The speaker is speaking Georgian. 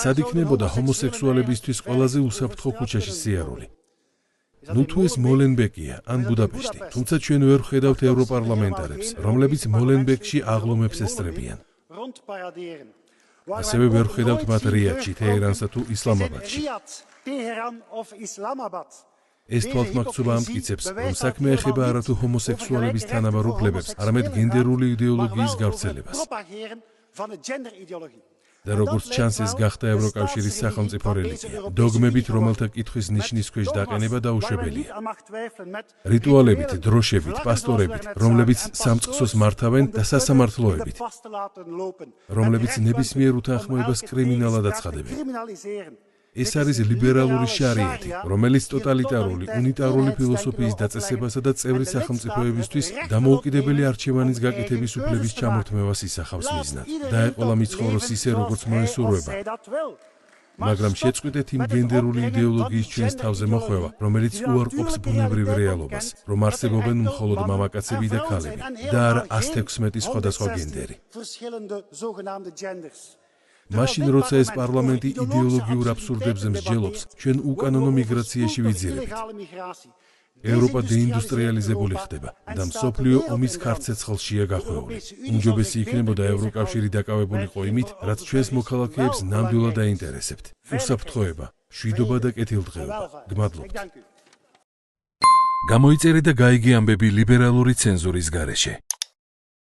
სად იქნებოდა ჰომოსექსუალებისთვის ყველაზე უსაფრთხო ქუჩაში სიარული? ნუ თუ ეს მოლენბეკია ან ბუდაპეშტი, თუმცა ჩვენ ვერ ვხედავთ ევროპარლამენტარებს, რომლებიც მოლენბეკში აღლომებს ესწრებიან. ასევე ვერ ვხედავთ მათ რიადში, თეირანსა თუ ისლამაბადში. ეს თვალთმაქცობა ამტკიცებს, რომ საქმე ეხება არათუ ჰომოსექსუალების თანაბარ უფლებებს, არამედ გენდერული იდეოლოგიის გავრცელებას. და როგორც ჩანს, ეს გახდა ევროკავშირის სახელმწიფო რელიგია. დოგმებით, რომელთა კითხვის ნიშნის ქვეშ დაყენება დაუშვებელია. რიტუალებით, დროშებით, პასტორებით, რომლებიც სამწყსოს მართავენ და სასამართლოებით, რომლებიც ნებისმიერ უთანხმოებას კრიმინალად აცხადებენ. ეს არის ლიბერალური შარიეთი, რომელიც ტოტალიტარული, უნიტარული ფილოსოფიის დაწესებასა და წევრი სახელმწიფოებისთვის დამოუკიდებელი არჩევანის გაკეთების უფლების ჩამორთმევას ისახავს მიზნად. დაეყოლა მიცხოვროს ისე, როგორც მოესურვება. მაგრამ შეწყვიტეთ იმ გენდერული იდეოლოგიის ჩვენს თავზე მოხვევა, რომელიც უარყოფს ბუნებრივ რეალობას, რომ არსებობენ მხოლოდ მამაკაცები და ქალები და არა 116 სხვადასხვა გენდერი. მაშინ, როცა ეს პარლამენტი იდეოლოგიურ აბსურდებზე მსჯელობს, ჩვენ უკანონო მიგრაციაში ვიძირებით. ევროპა დეინდუსტრიალიზებული ხდება და მსოფლიო ომის ქარცეცხლშია გახვეული. უმჯობესი იქნებოდა ევროკავშირი დაკავებულიყო იმით, რაც ჩვენს მოქალაქეებს ნამდვილად აინტერესებთ. უსაფრთხოება, მშვიდობა და კეთილდღეობა. გმადლობთ. გამოიწერე და გაიგე ამბები ლიბერალური ცენზურის გარეშე.